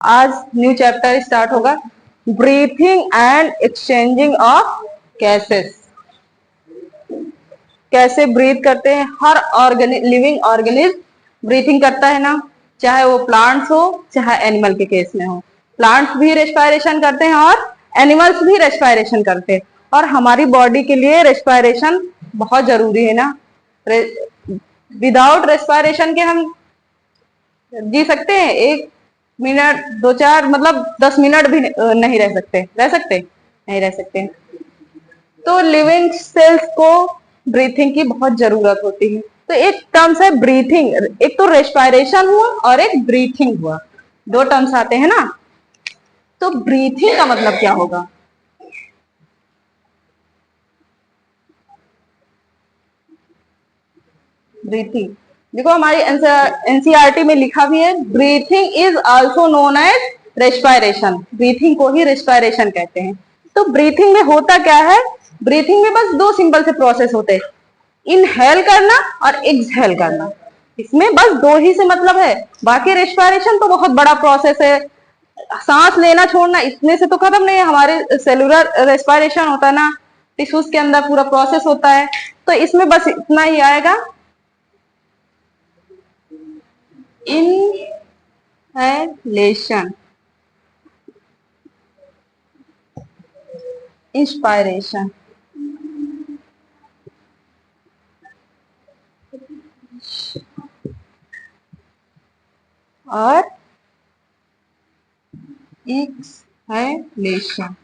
आज new chapter start होगा, breathing and exchanging of gases. कैसे ब्रीथ करते हैं, हर लिविंग ऑर्गेनिज्म ब्रीथिंग करता है ना, चाहे वो प्लांट्स हो चाहे एनिमल के केस में हो। प्लांट्स भी रेस्पायरेशन करते हैं और एनिमल्स भी रेस्पायरेशन करते हैं, और हमारी बॉडी के लिए रेस्पायरेशन बहुत जरूरी है ना। विदाउट रेस्पायरेशन के हम जी सकते हैं? 1 मिनट, 2 4 मतलब 10 मिनट भी नहीं रह सकते। नहीं रह सकते। तो लिविंग सेल्स को ब्रीथिंग की बहुत जरूरत होती है। तो एक टर्म्स है ब्रीथिंग, एक तो रेस्पायरेशन हुआ और एक ब्रीथिंग हुआ, दो टर्म्स आते हैं ना। तो ब्रीथिंग का मतलब क्या होगा? ब्रीथिंग, देखो हमारी एनसीईआरटी में लिखा भी है, breathing is also known as respiration. Breathing को ही रेस्पायरेशन कहते हैं। तो ब्रीथिंग में होता क्या है? ब्रीथिंग में बस दो सिंपल से प्रोसेस होते हैं, इनहेल करना और एक्सहेल करना। इसमें बस दो ही से मतलब है। बाकी रेस्पायरेशन तो बहुत बड़ा प्रोसेस है, सांस लेना छोड़ना इतने से तो खत्म नहीं है। हमारे सेलुलर रेस्पायरेशन होता है ना, टिश्यूज के अंदर पूरा प्रोसेस होता है। तो इसमें बस इतना ही आएगा, इनहेलेशन, इंस्पायरेशन, और एक्सहेलेशन।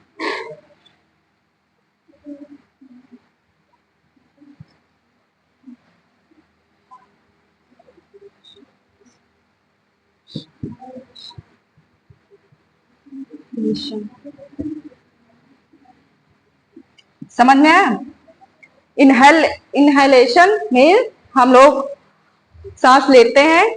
समझ में आया? इनहेलेशन में हम लोग सांस लेते हैं,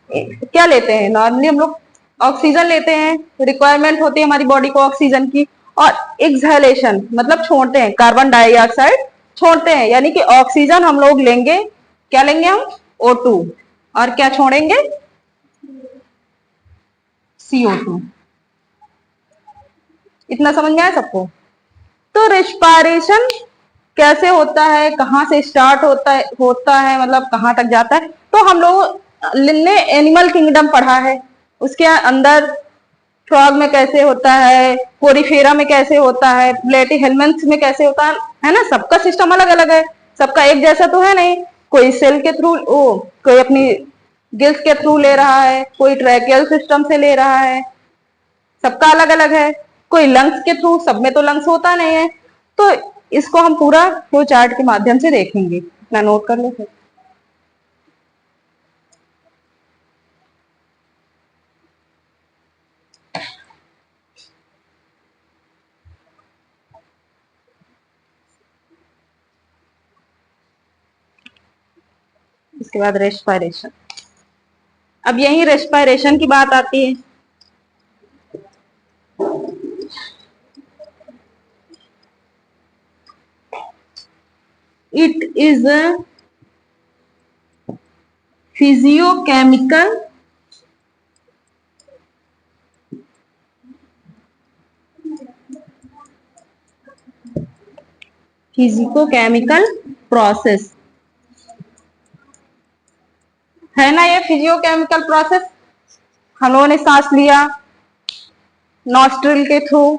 क्या लेते हैं? नॉर्मली हम लोग ऑक्सीजन लेते हैं, रिक्वायरमेंट होती है हमारी बॉडी को ऑक्सीजन की। और एक्सहेलेशन मतलब छोड़ते हैं, कार्बन डाइऑक्साइड छोड़ते हैं। यानी कि ऑक्सीजन हम लोग लेंगे, क्या लेंगे हम? O2। और क्या छोड़ेंगे? CO2। इतना समझ में आया सबको? तो रेस्पायरेशन कैसे होता है, कहाँ से स्टार्ट होता है मतलब कहाँ तक जाता है? तो हम लोग ने एनिमल किंगडम पढ़ा है, उसके अंदर फ्रॉग में कैसे होता है, पोरीफेरा में कैसे होता है, प्लेटीहेल्मिन्थ्स में कैसे होता है ना। सबका सिस्टम अलग अलग है, सबका एक जैसा तो है नहीं। कोई सेल के थ्रू, कोई अपनी गिल्स के थ्रू ले रहा है, कोई ट्रैकियल सिस्टम से ले रहा है, सबका अलग अलग है। कोई लंग्स के थ्रू, सब में तो लंग्स होता नहीं है। तो इसको हम पूरा फ्लो चार्ट के माध्यम से देखेंगे। अपना नोट कर लो फिर। इसके बाद रेस्पायरेशन। अब यही रेस्पायरेशन की बात आती है। It is a physiochemical process है ना। ये फिजियोकेमिकल प्रोसेस, हम लोगों ने सांस लिया नॉस्ट्रिल के थ्रू,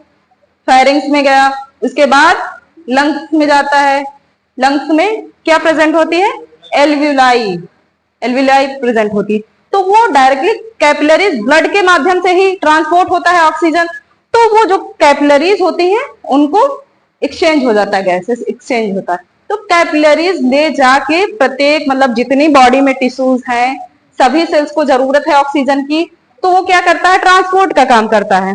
फेरिंग्स में गया, उसके बाद लंग्स में जाता है। लंग्स में क्या प्रेजेंट होती है? एल्विलाई, एल्विलाई प्रेजेंट होती है। तो वो डायरेक्टली कैपिलरीज, ब्लड के माध्यम से ही ट्रांसपोर्ट होता है ऑक्सीजन। तो वो जो कैपिलरीज होती हैं उनको एक्सचेंज हो जाता है, गैसेस एक्सचेंज होता है। तो कैपिलरीज ले जाके प्रत्येक मतलब जितनी बॉडी में टिश्यूज हैं, सभी सेल्स को जरूरत है ऑक्सीजन की। तो वो क्या करता है? ट्रांसपोर्ट का काम करता है।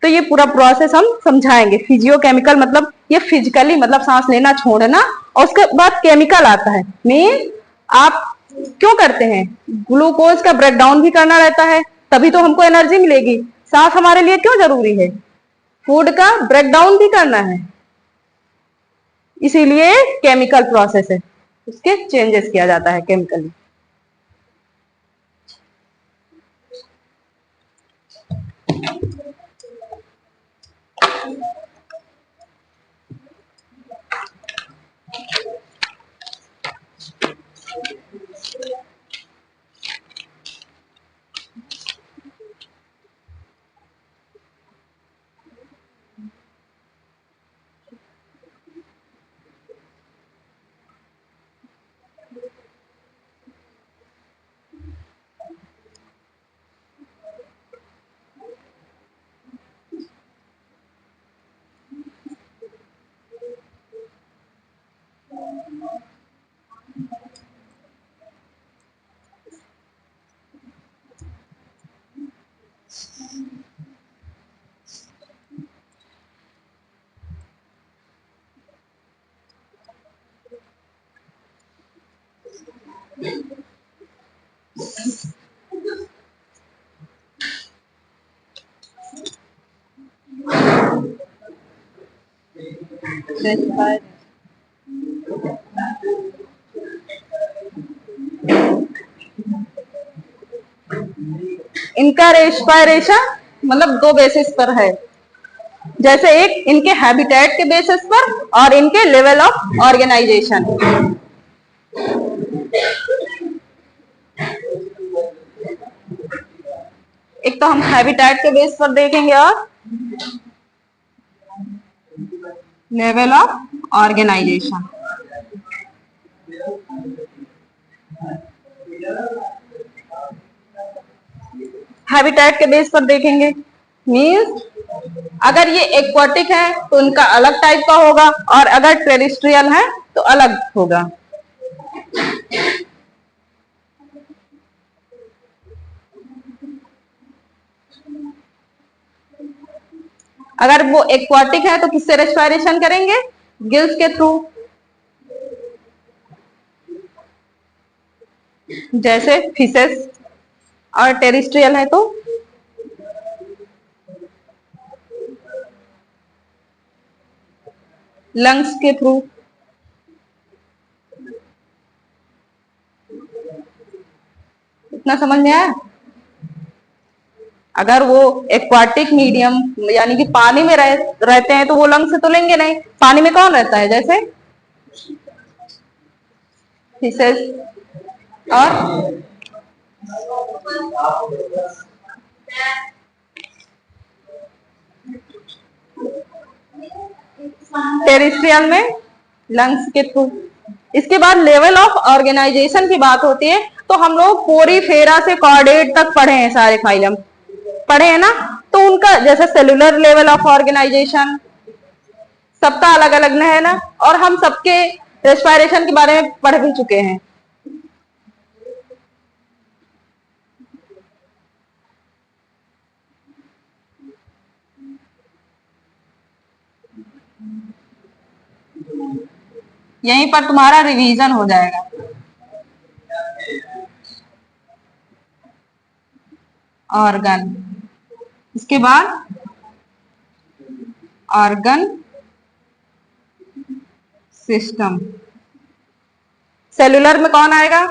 तो ये पूरा प्रोसेस हम समझाएंगे। फिजियोकेमिकल मतलब ये फिजिकली मतलब सांस लेना छोड़ना, और उसके बाद केमिकल आता है। मीन आप क्यों करते हैं? ग्लूकोज का ब्रेकडाउन भी करना रहता है, तभी तो हमको एनर्जी मिलेगी। सांस हमारे लिए क्यों जरूरी है? फूड का ब्रेकडाउन भी करना है, इसीलिए केमिकल प्रोसेस है, उसके चेंजेस किया जाता है केमिकली। इनका रेस्पिरेशन मतलब दो बेसिस पर है, जैसे एक इनके हैबिटेट के बेसिस पर और इनके लेवल ऑफ ऑर्गेनाइजेशन। एक तो हम हैबिटेट के बेस पर देखेंगे और लेवल ऑफ ऑर्गेनाइजेशन। हैबिटेट के बेस पर देखेंगे मीन्स अगर ये एक्वाटिक है तो इनका अलग टाइप का होगा और अगर टेरेस्ट्रियल है तो अलग होगा। अगर वो एक्वाटिक है तो किससे रेस्पिरेशन करेंगे? गिल्स के थ्रू, जैसे फिशेस। और टेरेस्ट्रियल है तो लंग्स के थ्रू। इतना समझ में आया? अगर वो एक्वाटिक मीडियम यानी कि पानी में रहते हैं तो वो लंग्स से तो लेंगे नहीं। पानी में कौन रहता है? जैसे फिशेस और टेरेस्ट्रियल में लंग्स के थ्रू। इसके बाद लेवल ऑफ ऑर्गेनाइजेशन की बात होती है तो हम लोग पोरीफेरा से कॉर्डेट तक पढ़े हैं, सारे फाइलम पढ़े हैं ना। तो उनका जैसे सेलुलर लेवल ऑफ ऑर्गेनाइजेशन सबका अलग अलग है ना, और हम सबके रेस्पिरेशन के बारे में पढ़ भी चुके हैं। यहीं पर तुम्हारा रिवीजन हो जाएगा। ऑर्गन, इसके बाद ऑर्गन सिस्टम। सेलुलर में कौन आएगा?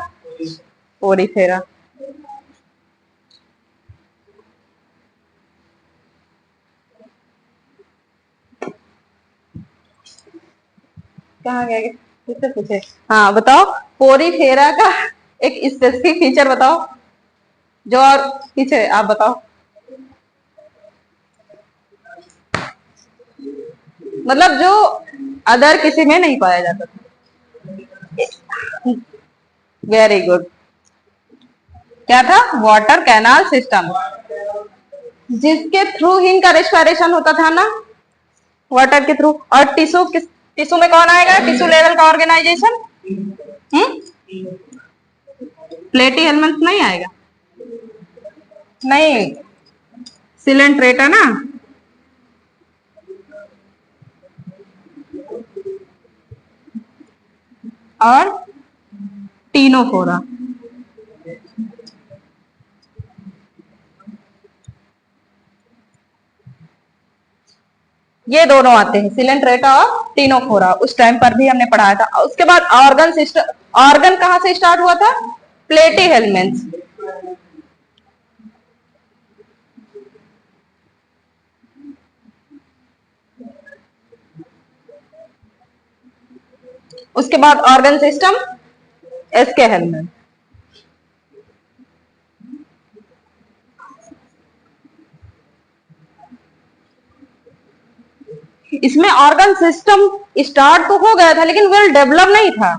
पोरीफेरा। कहाँ गया? किससे पूछे? हाँ बताओ, पोरीफेरा का एक स्पेसिफिक फीचर बताओ जो, और पीछे आप बताओ। मतलब जो अदर किसी में नहीं पाया जाता था। Very good. क्या था? वाटर कैनाल सिस्टम, जिसके थ्रू ही इनका रेस्पिरेशन होता था ना, वाटर के थ्रू। और टिश्यू, किस टिश्यू में कौन आएगा? टिश्यू लेवल का ऑर्गेनाइजेशन प्लेटी हेलमेंट नहीं आएगा? नहीं, सिलेंट्रेटा ना। और टीनोफोरा। ये दोनों आते हैं, सिलेंट्रेटा और टीनोफोरा। उस टाइम पर भी हमने पढ़ाया था। उसके बाद ऑर्गन सिस्टम, ऑर्गन कहां से स्टार्ट हुआ था? प्लेटी हेलमेंट्स। उसके बाद ऑर्गन सिस्टम एसके हेलमेंथ। इसमें ऑर्गन सिस्टम स्टार्ट तो हो गया था लेकिन वेल डेवलप नहीं था,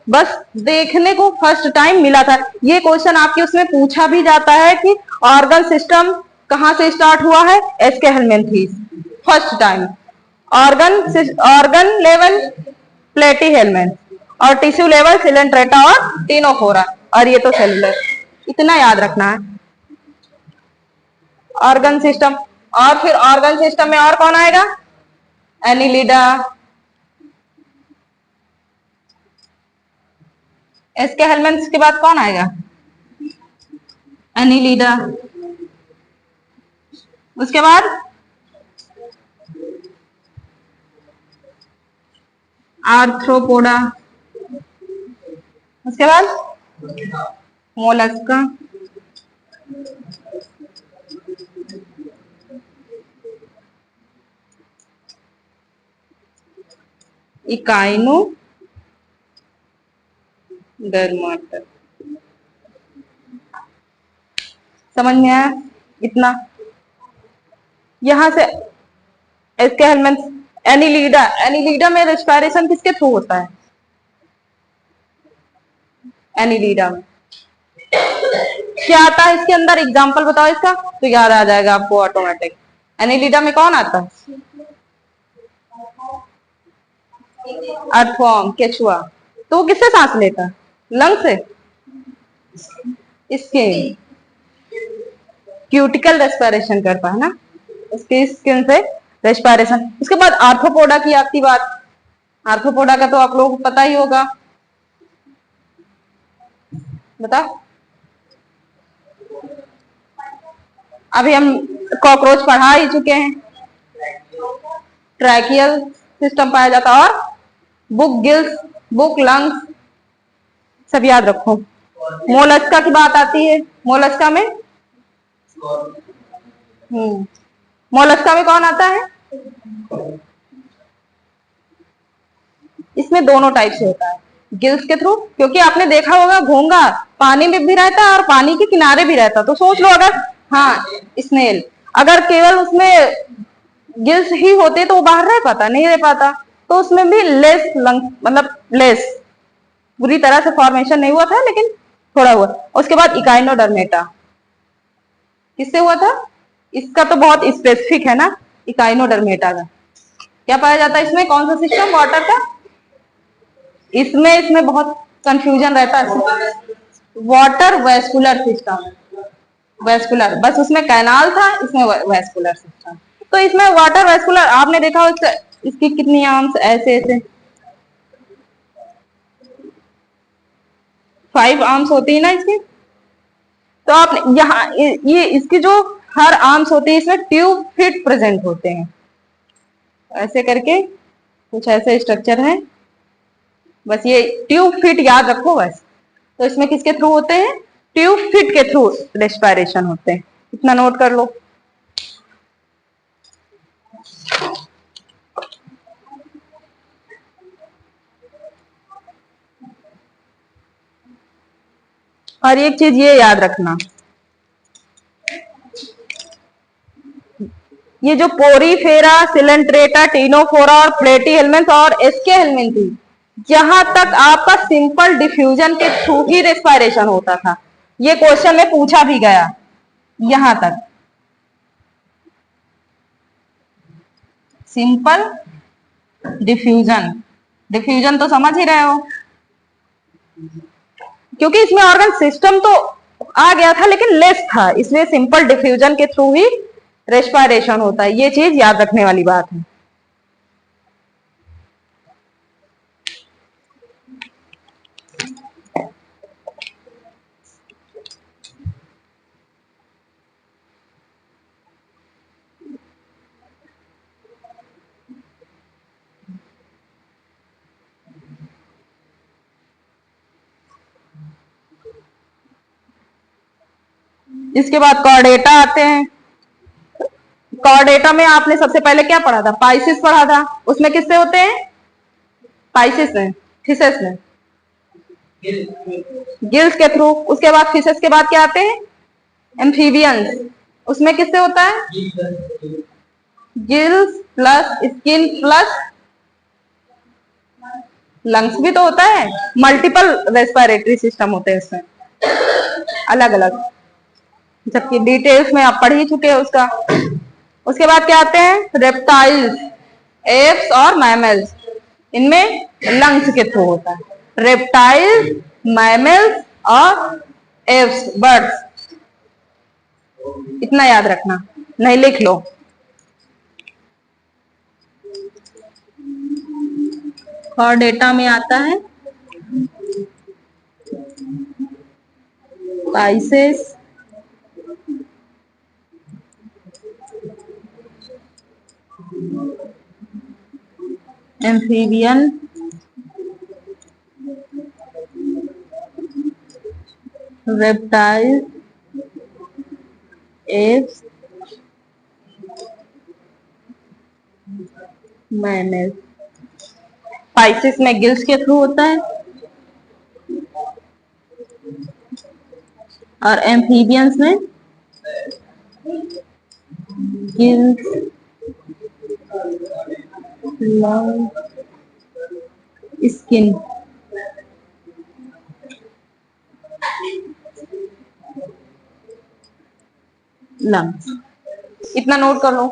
बस देखने को फर्स्ट टाइम मिला था। ये क्वेश्चन आपके उसमें पूछा भी जाता है कि ऑर्गन सिस्टम कहां से स्टार्ट हुआ है, aschelminthes first time. Organ level platyhelminth और टिश्यू लेवल सिलेंट्रेटा और टिनोफोरा, और ये तो सेलुलर, इतना याद रखना है ऑर्गन सिस्टम। और फिर ऑर्गन सिस्टम में और कौन आएगा, एनिलिडा, एसके हेलमेंथ के बाद कौन आएगा, एनिलिडा, उसके बाद आर्थ्रोपोडा, उसके बाद मोलस्का, इकाइनो डर्माटा। समझ में आया इतना। यहां से एसके हेलमेंथ, एनिलिडा, एनिलिडा में रेस्पिरेशन किसके थ्रू होता है, एनिलिडा में क्या आता है इसके अंदर, एग्जांपल बताओ इसका तो याद आ जाएगा आपको ऑटोमेटिक। एनिलिडा में कौन आता है, अर्थवॉर्म, केचुआ। तो वो किससे सांस लेता है, लंग से, इसके क्यूटिकल रेस्पिरेशन करता है ना, उसके स्किन से रेस्पिरेशन। उसके बाद आर्थ्रोपोडा की आपकी बात, आर्थ्रोपोडा का तो आप लोगों को पता ही होगा, बता। अभी हम कॉकरोच पढ़ा ही चुके हैं। ट्रैकियल सिस्टम पाया जाता है और बुक गिल्स, बुक लंग्स, सब याद रखो। मोलस्का की बात आती है, मोलस्का में मोलस्का में कौन आता है, इसमें दोनों टाइप से होता है, गिल्स के थ्रू, क्योंकि आपने देखा होगा घोंगा पानी में भी रहता है और पानी के किनारे भी रहता है। तो सोच लो अगर, हाँ स्नेल, अगर केवल उसमें गिल्स ही होते तो वो बाहर रह पाता, नहीं रह पाता। तो उसमें भी लेस लंग, मतलब लेस, पूरी तरह से फॉर्मेशन नहीं हुआ था लेकिन थोड़ा हुआ। उसके बाद इकाइनोडर्मेटा, किससे हुआ था, इसका तो बहुत स्पेसिफिक है ना, इकाइनोडर्मेटा का क्या पाया जाता है इसमें, कौन सा सिस्टम वाटर का, इसमें बहुत कंफ्यूजन रहता है, वाटर वेस्कुलर सिस्टम, वेस्कुलर, बस उसमें कैनाल था, इसमें वेस्कुलर सिस्टम। तो इसमें वाटर वेस्कुलर आपने देखा हो, इसकी कितनी आर्म्स, ऐसे ऐसे 5 आर्म्स होती है ना इसकी। तो आप यहाँ ये इसकी जो हर आर्म्स होती है इसमें ट्यूब फिट प्रेजेंट होते हैं, ऐसे करके कुछ ऐसे स्ट्रक्चर है, बस ये ट्यूब फिट याद रखो बस। तो इसमें किसके थ्रू होते हैं, ट्यूब फिट के थ्रू रेस्पिरेशन होते हैं, इतना नोट कर लो। और एक चीज ये याद रखना, ये जो पोरीफेरा, सिलेंट्रेटा, टिनोफोरा और प्लेटी हेलमेंथ और एसके हेलमेंथी, जहां तक आपका सिंपल डिफ्यूजन के थ्रू ही रेस्पिरेशन होता था, ये क्वेश्चन में पूछा भी गया, यहां तक सिंपल डिफ्यूजन, डिफ्यूजन तो समझ ही रहे हो, क्योंकि इसमें ऑर्गन सिस्टम तो आ गया था लेकिन लेस था, इसलिए सिंपल डिफ्यूजन के थ्रू ही रेस्पिरेशन होता है, ये चीज याद रखने वाली बात है। इसके बाद कॉर्डेटा आते हैं। कॉर्डेटा में आपने सबसे पहले क्या पढ़ा था, पाइसिस पढ़ा था, उसमें किससे होते हैं, पाइसिस में, फिशेस में, गिल्स के थ्रू। उसके बाद फिशेस के बाद क्या आते हैं? एम्फीबियंस। उसमें किससे होता है? Gills plus skin plus lungs भी तो होता है। मल्टीपल रेस्पिरेटरी सिस्टम होते हैं इसमें, अलग अलग, जबकि डिटेल्स में आप पढ़ ही चुके हैं उसका। उसके बाद क्या आते हैं? रेप्टाइल्स, एप्स और मैमल्स। इनमें लंग्स के थ्रू होता है। रेप्टाइल्स, मैमल्स और एप्स, बर्ड्स। इतना याद रखना, नहीं लिख लो। और डेटा में आता है Pisces, amphibian, reptile, apps, mammals. Pisces में गिल्स के थ्रू होता है और एम्फीबियंस में गिल्स, लंग, स्किन। लंग्स, इतना नोट कर लो।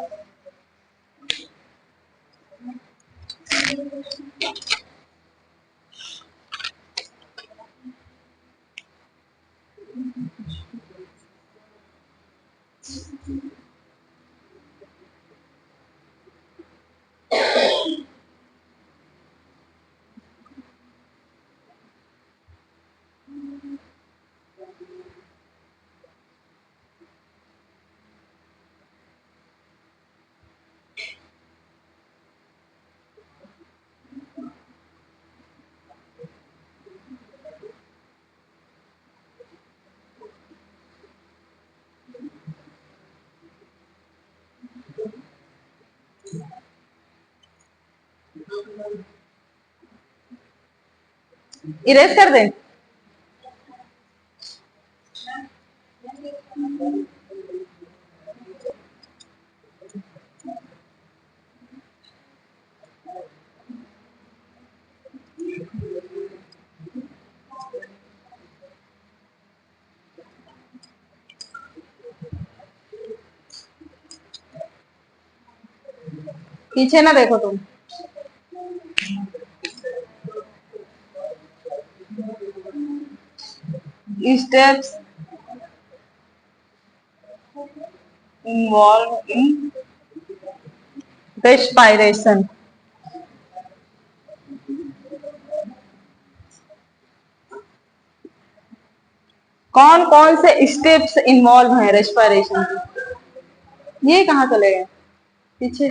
इरेज कर दे। पीछे ना देखो तुम। Steps involve in respiration. कौन कौन से स्टेप्स इन्वॉल्व हैं रेस्पिरेशन के? ये कहाँ चले गए पीछे?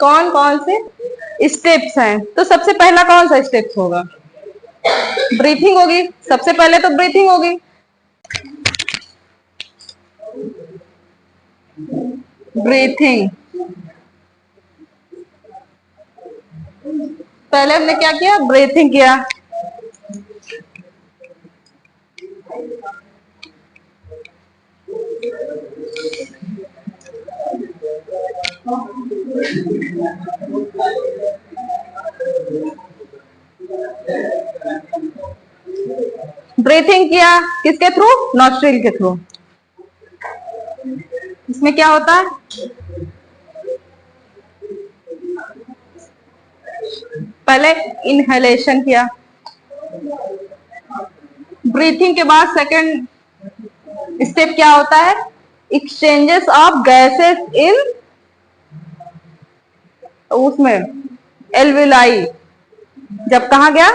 कौन कौन से स्टेप्स हैं? तो सबसे पहला कौन सा स्टेप्स होगा? ब्रीथिंग होगी। सबसे पहले तो ब्रीथिंग होगी। ब्रीथिंग। पहले हमने क्या किया? ब्रीथिंग किया। ब्रीथिंग किया किसके थ्रू? नॉस्ट्रिल के थ्रू। इसमें क्या होता है? पहले इनहेलेशन किया, ब्रीथिंग के बाद सेकंड स्टेप क्या होता है? एक्सचेंजेस ऑफ गैसेस इन उसमें एल्विलाई। जब कहा गया?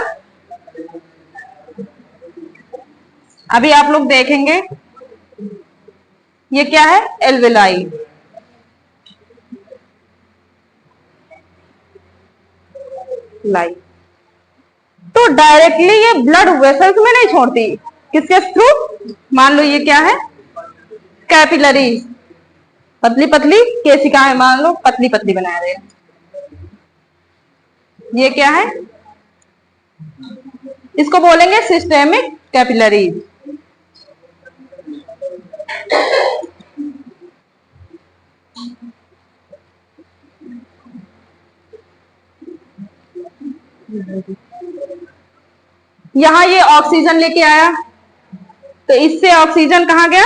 अभी आप लोग देखेंगे ये क्या है? एल्विलाई। लाई तो डायरेक्टली ये ब्लड वेसल्स में नहीं छोड़ती, किसके थ्रू? मान लो ये क्या है? कैपिलरी, पतली पतली केशिकाएं, मान लो पतली पतली बना रहे हैं। ये क्या है? इसको बोलेंगे सिस्टेमिक कैपिलरीज। यहां ये ऑक्सीजन लेके आया, तो इससे ऑक्सीजन कहां गया?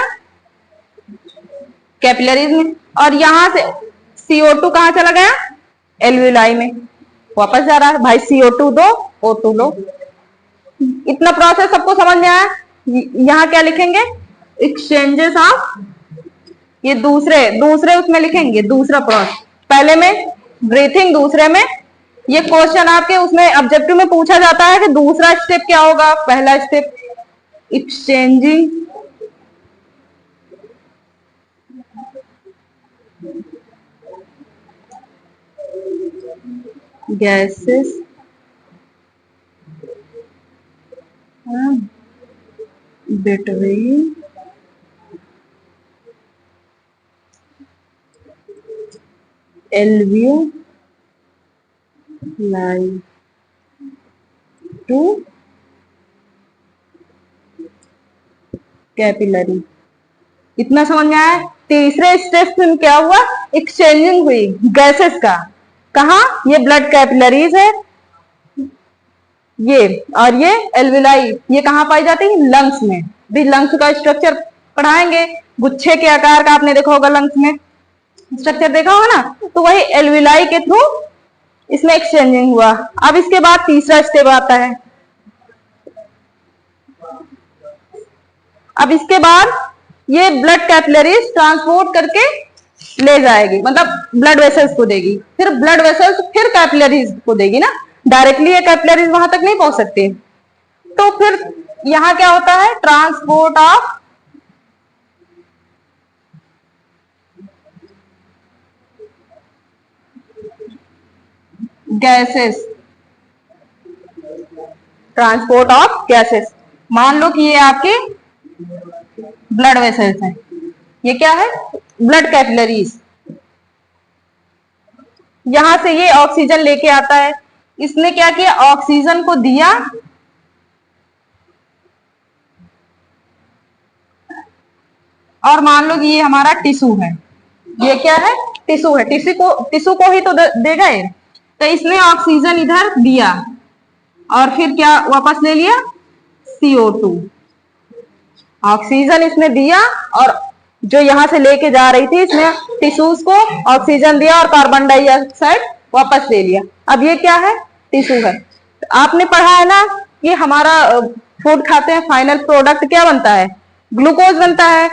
कैपिलरीज में। और यहां से CO2 कहां चला गया? एल्वियोलाई में वापस जा रहा है। भाई CO2 दो, O2 लो। इतना प्रोसेस सबको समझ में आया? यहां क्या लिखेंगे? एक्सचेंजेस ऑफ, ये दूसरे उसमें लिखेंगे, दूसरा प्रोसेस। पहले में ब्रीथिंग, दूसरे में ये क्वेश्चन आपके उसमें ऑब्जेक्टिव में पूछा जाता है कि दूसरा स्टेप क्या होगा? पहला step exchanging gases between alveoli to capillary. इतना समझ में आया? तीसरे स्टेप में क्या हुआ? एक्सचेंजिंग हुई गैसेस का। कहा? ये ब्लड कैपिलरीज है ये, और ये एल्वियोलाई ये कहां पाई जाती है? लंग्स में। भी लंग्स का स्ट्रक्चर पढ़ाएंगे, गुच्छे के आकार का आपने देखा होगा, लंग्स में स्ट्रक्चर देखा होगा ना, तो वही एल्वियोलाई के थ्रू इसमें एक्सचेंजिंग हुआ। अब इसके बाद तीसरा स्टेप आता है। अब इसके बाद ये ब्लड कैपिलरीज ट्रांसपोर्ट करके ले जाएगी, मतलब ब्लड वेसल्स को देगी, फिर ब्लड वेसल्स फिर कैपिलरीज को देगी ना, डायरेक्टली ये कैपिलरीज वहां तक नहीं पहुंच सकती। तो फिर यहां क्या होता है? Transport of gases, transport of gases. मान लो कि ये आपके ब्लड वेसल्स हैं, ये क्या है? Blood capillaries. यहां से ये ऑक्सीजन लेके आता है, इसने क्या किया? ऑक्सीजन को दिया और मान लो कि ये हमारा टिश्यू है, ये क्या है? टिश्यू है। टिश्यू को ही तो देगा ये, तो इसने ऑक्सीजन इधर दिया और फिर क्या वापस ले लिया? CO2। ऑक्सीजन इसने दिया और जो यहां से लेके जा रही थी इसने टिश्यूज को ऑक्सीजन दिया और कार्बन डाइऑक्साइड वापस ले लिया। अब ये क्या है? टिश्यू है। तो आपने पढ़ा है ना कि हमारा फूड खाते हैं, फाइनल प्रोडक्ट क्या बनता है? ग्लूकोज बनता है।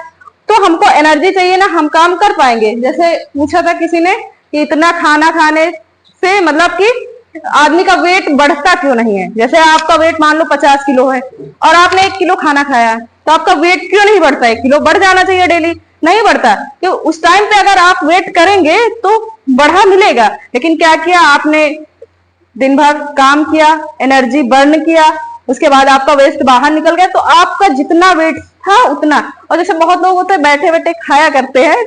तो हमको एनर्जी चाहिए ना, हम काम कर पाएंगे। जैसे पूछा था किसी ने कि इतना खाना खाने से मतलब कि आदमी का वेट बढ़ता क्यों नहीं है? जैसे आपका वेट मान लो 50 किलो है और आपने 1 किलो खाना खाया, तो आपका वेट क्यों नहीं बढ़ता? 1 किलो बढ़ जाना चाहिए डेली, नहीं बढ़ता। तो उस टाइम पे अगर आप वेट करेंगे तो बढ़ा मिलेगा, लेकिन क्या किया आपने? दिन भर काम किया, एनर्जी बर्न किया, उसके बाद आपका वेस्ट बाहर निकल गया, तो आपका जितना वेट था उतना। और जैसे बहुत लोग होते हैं बैठे बैठे खाया करते हैं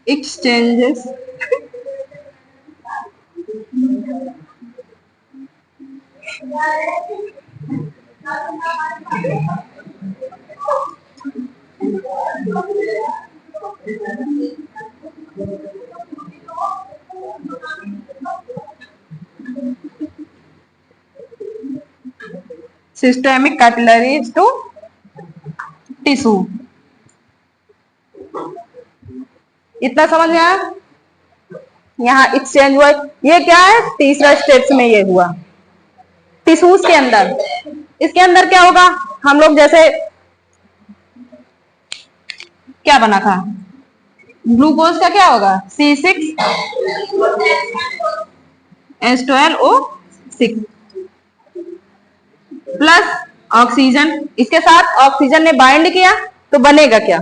exchanges systemic capillaries to tissue. इतना समझ में आया? यहाँ एक्सचेंज हुआ, ये क्या है? तीसरा स्टेप्स में ये हुआ टिश्यूज के अंदर। इसके अंदर क्या होगा? हम लोग जैसे क्या बना था? ग्लूकोज का क्या होगा? C6H12O6 plus oxygen. इसके साथ ऑक्सीजन ने बाइंड किया तो बनेगा क्या?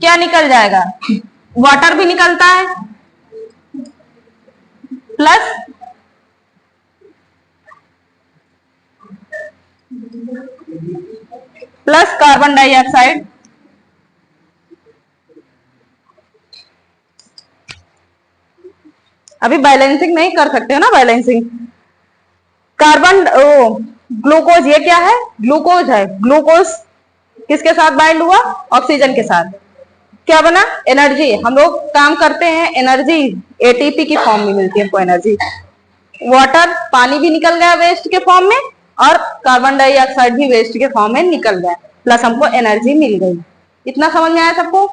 क्या निकल जाएगा? वाटर भी निकलता है, प्लस कार्बन डाइऑक्साइड। अभी बैलेंसिंग नहीं कर सकते हो ना, बैलेंसिंग। कार्बन ग्लूकोज, ये क्या है? ग्लूकोज है। ग्लूकोज किसके साथ बाइंड हुआ? ऑक्सीजन के साथ। क्या बना? एनर्जी। हम लोग काम करते हैं, एनर्जी एटीपी की फॉर्म में मिलती है हमको एनर्जी। वाटर, पानी भी निकल गया वेस्ट के फॉर्म में, और कार्बन डाइऑक्साइड भी वेस्ट के फॉर्म में निकल गया, प्लस हमको एनर्जी मिल गई। इतना समझ में आया सबको?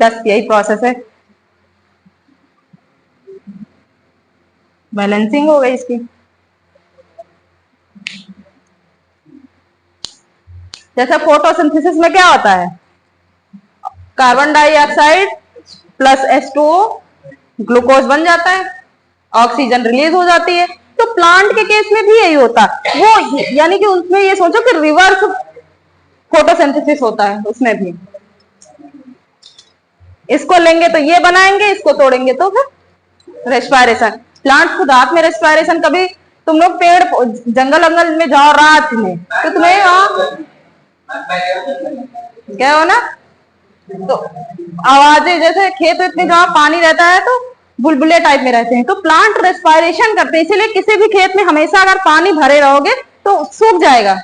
बस यही प्रोसेस है, बैलेंसिंग हो गई इसकी। जैसे फोटोसिंथेसिस में क्या होता है? Carbon dioxide plus H2O glucose बन जाता है, ऑक्सीजन रिलीज हो जाती है। तो प्लांट के केस में भी यही होता है वो, यानी कि उसमें ये सोचो कि रिवर्स फोटोसिंथेसिस होता है उसमें भी। इसको लेंगे तो ये बनाएंगे, इसको तोड़ेंगे तो फिर रेस्पिरेशन। प्लांट खुद हाथ में रेस्पिरेशन। कभी तुम लोग पेड़ जंगल वंगल में जाओ रात में, तो तुम्हें क्या हो ना, तो आवाजें, जैसे खेत वेत में जहाँ पानी रहता है तो बुलबुले टाइप में रहते हैं, तो प्लांट रेस्पिरेशन करते हैं। इसीलिए किसी भी खेत में हमेशा अगर पानी भरे रहोगे तो सूख जाएगा।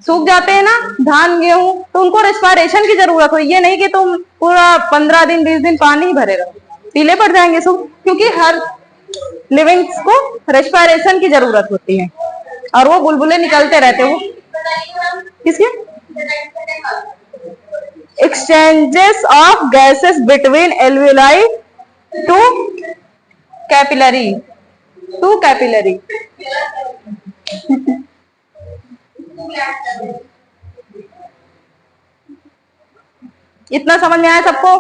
सूख जाते हैं ना धान गेहूं, तो उनको रेस्पिरेशन की जरूरत हो। ये नहीं कि तुम पूरा 15 दिन 20 दिन पानी ही भरे रहो, पीले पड़ जाएंगे सूख। क्योंकि हर लिविंग्स को रेस्पिरेशन की जरूरत होती है, और वो बुलबुले निकलते रहते हैं। वो किसके? exchanges of gases between alveoli to capillary इतना समझ में आया सबको?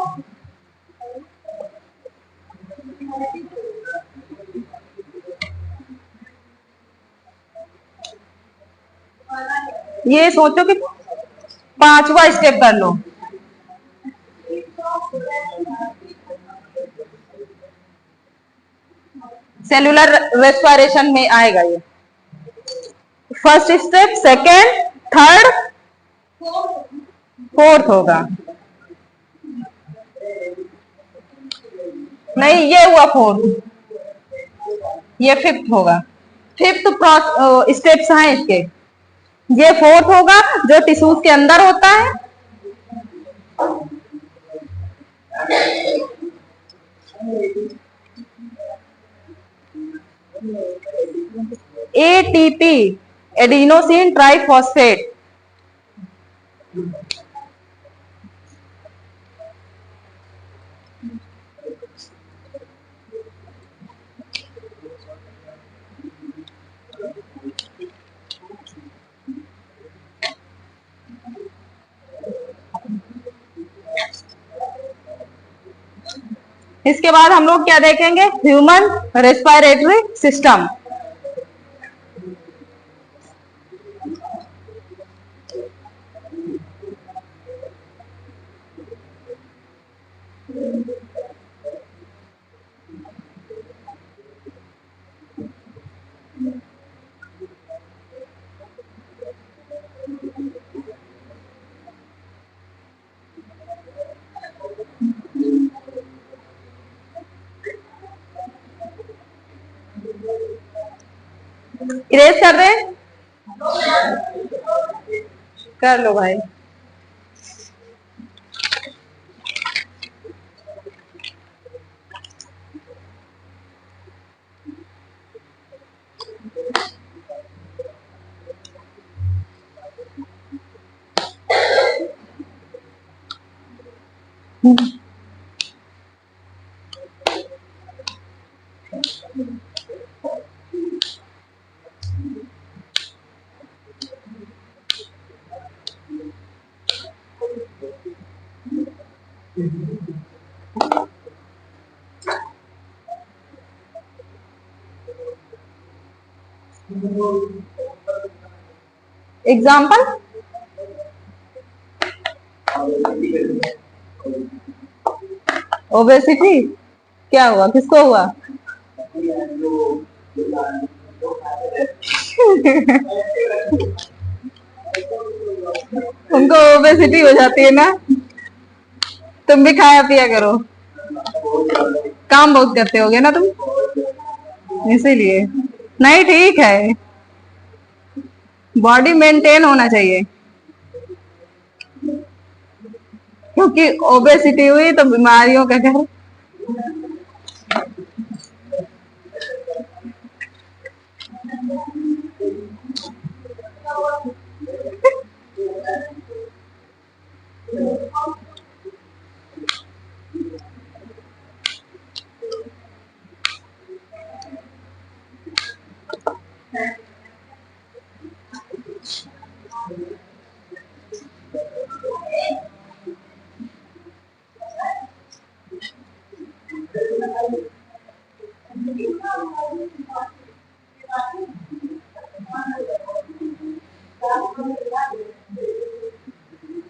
ये सोचो कि 5वां स्टेप कर लो। सेलुलर रेस्पिरेशन में आएगा ये। First step, second, third, fourth होगा। नहीं, ये हुआ फोर्थ, ये फिफ्थ होगा। फिफ्थ स्टेप्स हैं इसके। ये फोर्थ होगा जो टिश्यूज के अंदर होता है। ATP, adenosine triphosphate. इसके बाद हम लोग क्या देखेंगे? Human respiratory system. इरेज कर रहे हैं? कर लो भाई। एग्जाम्पल, ओबेसिटी क्या हुआ, किसको हुआ? उनको ओबेसिटी हो जाती है ना। तुम भी खाया पिया करो, काम बहुत करते होगे ना तुम, इसीलिए। नहीं ठीक है, बॉडी मेंटेन होना चाहिए, क्योंकि ओबेसिटी हुई तो बीमारियों का घर।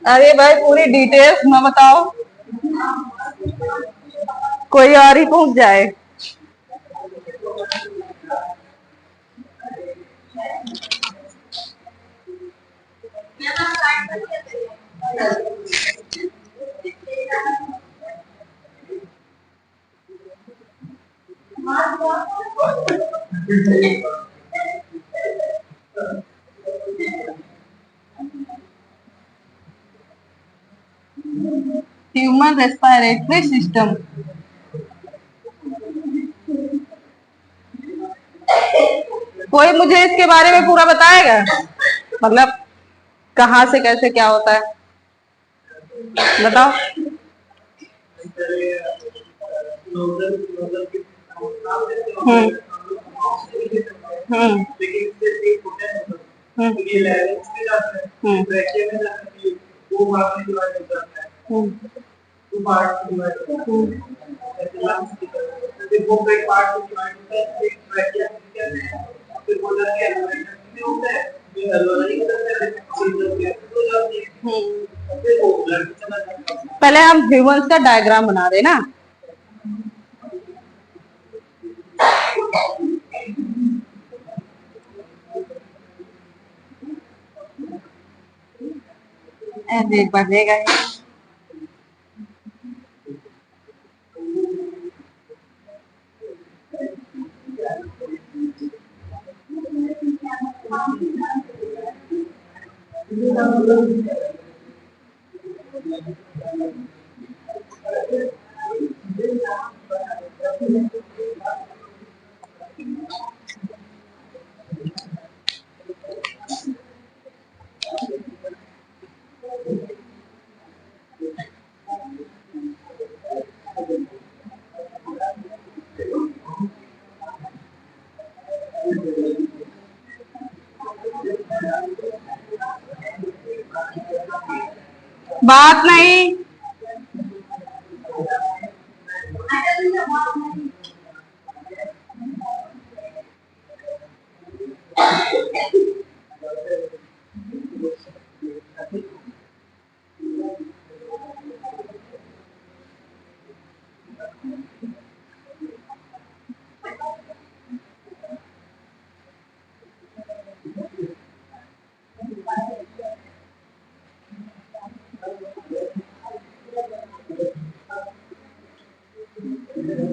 अरे भाई पूरी डिटेल्स में बताओ, कोई और ही पहुंच जाए। ह्यूमन रेस्पिरेटरी सिस्टम, कोई मुझे इसके बारे में पूरा बताएगा, मतलब कहाँ से कैसे क्या होता है, बताओ। हम्म हम्म पहले हम ह्यूमंस का डायग्राम बना रहे ना। ऐसे बनेगा बात नहीं।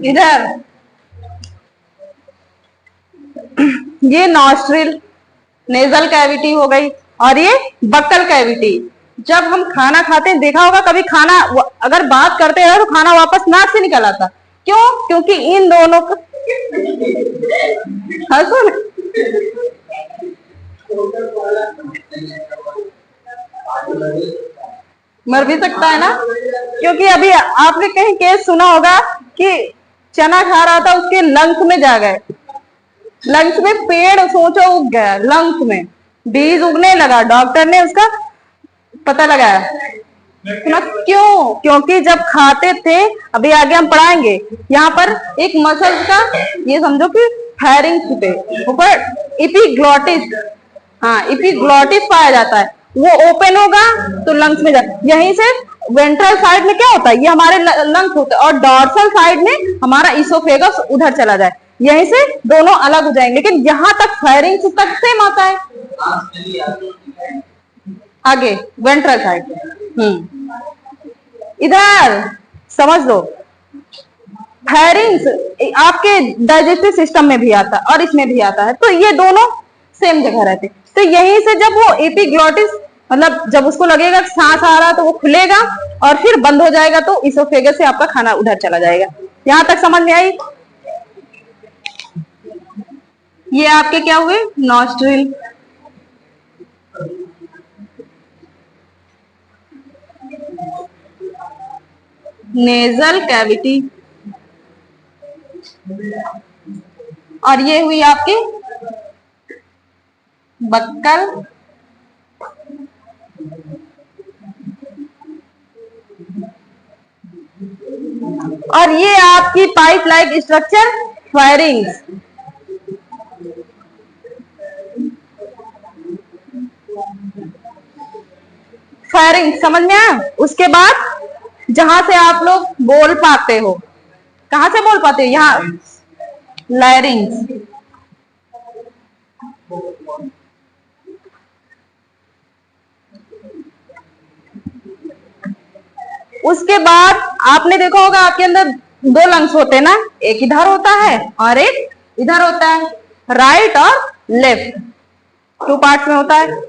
इधर ये नॉस्ट्रिल नेजल कैविटी हो गई, और ये बक्कल कैविटी। जब हम खाना खाते हैं, देखा होगा कभी खाना अगर बात करते हैं तो खाना वापस नाक से निकल आता, क्यों? क्योंकि इन दोनों का हंसो ना, मर भी सकता है ना, क्योंकि अभी आपने कहीं केस सुना होगा कि चना खा रहा था, उसके लंग्स में जा गए, लंग्स में पेड़ सोचो उग गया, लंग्स में बीज उगने लगा, डॉक्टर ने उसका पता लगाया। सुना क्यों? क्योंकि जब खाते थे, अभी आगे हम पढ़ाएंगे, यहाँ पर एक मसल्स का, ये समझो कि फेरिंग्स पे ऊपर इपिग्लॉटिस, हाँ इपिग्लॉटिस पाया जाता है, वो ओपन होगा तो लंग्स में जाता, यहीं से वेंट्रल साइड में क्या होता है, ये हमारे लंग्स होते हैं, और डॉर्सल साइड में हमारा इसोफेगस उधर चला जाए, यहीं से दोनों अलग हो जाएंगे, लेकिन जहां तक फायरिंग तक सेम आता है। आगे वेंट्रल साइड, इधर समझ लो, फायरिंग्स आपके डाइजेस्टिव सिस्टम में भी आता है और इसमें भी आता है, तो ये दोनों सेम जगह रहते हैं। तो यहीं से जब वो एपिग्लॉटिस, मतलब जब उसको लगेगा सांस आ रहा है तो वो खुलेगा और फिर बंद हो जाएगा, तो इसोफेगस से आपका खाना उधर चला जाएगा। यहां तक समझ में आई? ये आपके क्या हुए, नॉस्ट्रिल, नेजल कैविटी, और ये हुई आपकी बक्कल, और ये आपकी pipe like structure firings. Firing समझ में आया? उसके बाद जहां से आप लोग बोल पाते हो, कहां से बोल पाते हो, यहाँ लैरिंग्स। उसके बाद आपने देखा होगा आपके अंदर दो लंग्स होते हैं ना, एक इधर होता है और एक इधर होता है, राइट और लेफ्ट, टू पार्ट्स में होता है।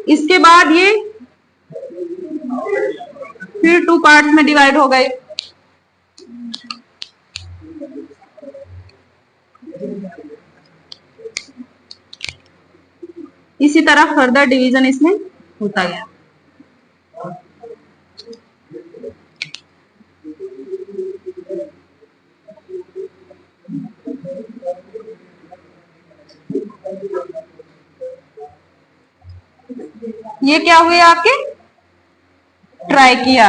इसके बाद ये फिर टू पार्ट्स में डिवाइड हो गए। इसी तरह फर्दर डिवीजन इसमें होता गया। ये क्या हुए आपके, ट्राइकिया,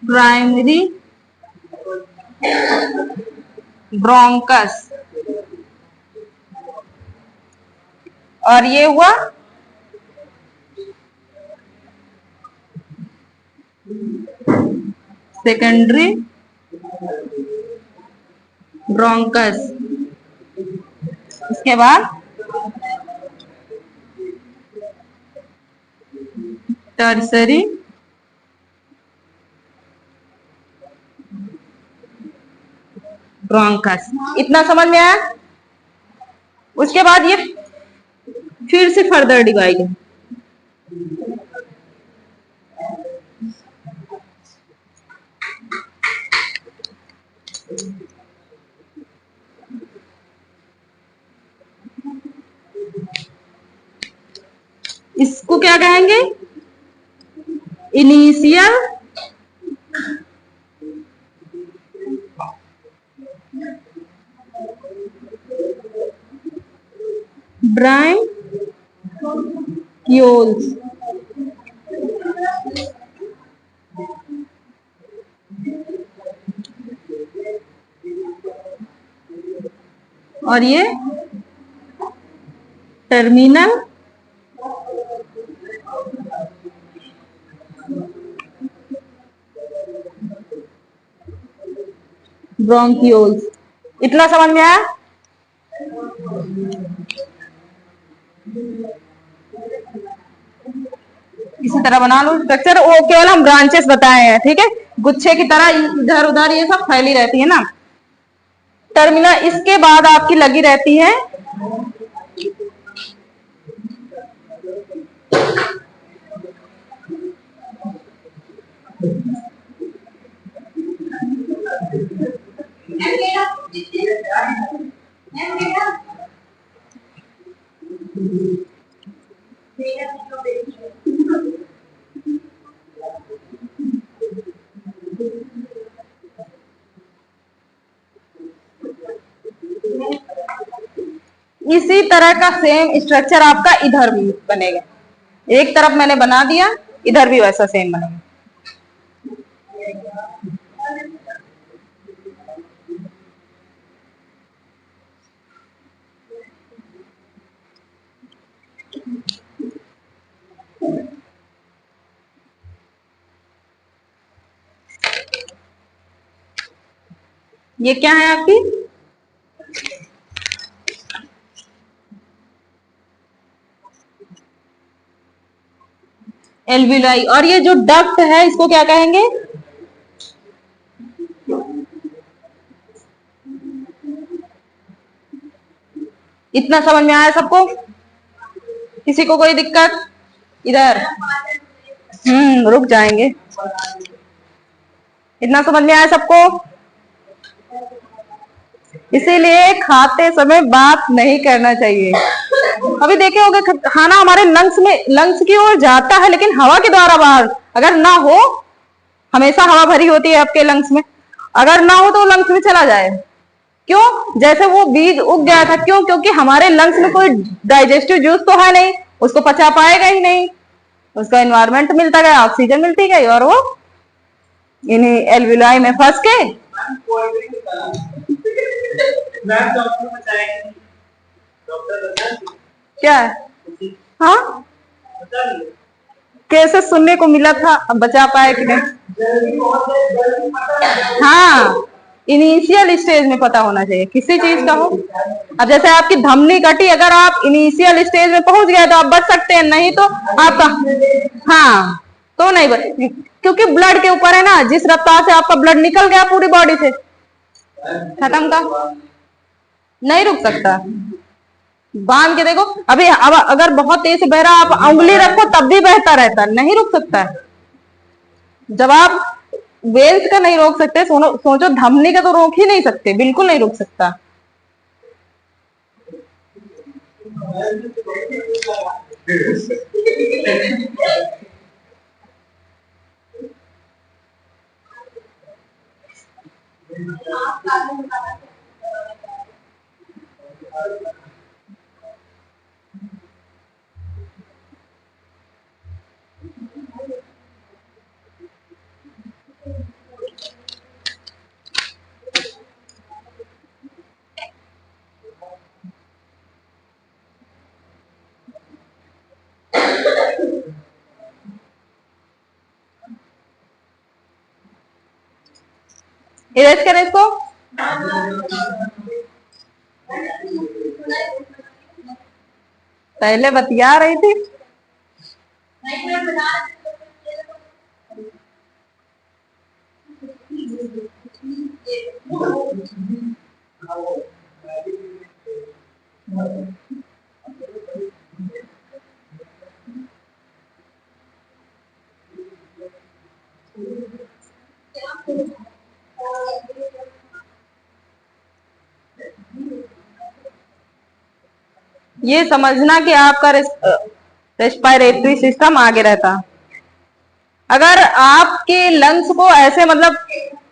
प्राइमरी ब्रोंकस, और ये हुआ सेकेंडरी ब्रोंकस। इसके बाद टर्सरी ब्रोंकस। इतना समझ में आया? उसके बाद ये फिर से फर्दर डिवाइड, इसको क्या कहेंगे, इनिशियल ब्रांक्यूल्स, और ये टर्मिनल ब्रोंक्यूल्स। इतना समझ में आया? इसी तरह बना लो स्ट्रक्चर, वो केवल हम ब्रांचेस बताए हैं, ठीक है, गुच्छे की तरह इधर उधर ये सब फैली रहती है ना। टर्मिनल, इसके बाद आपकी लगी रहती है इसी तरह का सेम स्ट्रक्चर आपका इधर भी बनेगा। एक तरफ मैंने बना दिया, इधर भी वैसा सेम बनेगा। ये क्या है आपकी एल्विलाई, और ये जो डक्ट है इसको क्या कहेंगे? इतना समझ में आया सबको? किसी को कोई दिक्कत? इधर रुक जाएंगे। इतना समझ में आया सबको? इसीलिए खाते समय बात नहीं करना चाहिए। अभी देखे होंगे खाना हमारे लंग्स की ओर जाता है, लेकिन हवा के द्वारा बाहर। अगर ना हो, हमेशा हवा भरी होती है आपके लंग्स में, अगर ना हो तो लंग्स में चला जाए। क्यों? जैसे वो बीज उग गया था। क्यों? क्योंकि हमारे लंग्स में कोई डाइजेस्टिव जूस तो है नहीं, उसको पचा पाएगा ही नहीं। उसका एनवायरमेंट मिलता गया, ऑक्सीजन मिलती गई, और वो इन्हीं एल्विलाई में फंस के क्या है? हाँ, कैसे सुनने को मिला था, अब बचा पाए कि नहीं? हाँ, इनिशियल स्टेज में पता होना चाहिए किसी चीज का हो। अब जैसे आपकी धमनी कटी, अगर आप इनिशियल स्टेज में पहुंच गए तो आप बच सकते हैं, नहीं तो आपका हाँ तो नहीं बच, क्योंकि ब्लड के ऊपर है ना। जिस रफ्तार से आपका ब्लड निकल गया पूरी बॉडी से, खत्म का नहीं रुक सकता। बांध के देखो, अभी अब अगर बहुत तेज से बह रहा, आप उंगली रखो तब भी बहता रहता, नहीं रुक सकता। जब आप वेल्स का नहीं रोक सकते, सोचो धमनी का तो रोक ही नहीं सकते, बिल्कुल नहीं रुक सकता। इरेज करें इसको। पहले बतिया रही थी। ये समझना कि आपका रेस्पिरेटरी सिस्टम आगे रहता। अगर आपके लंग्स को ऐसे, मतलब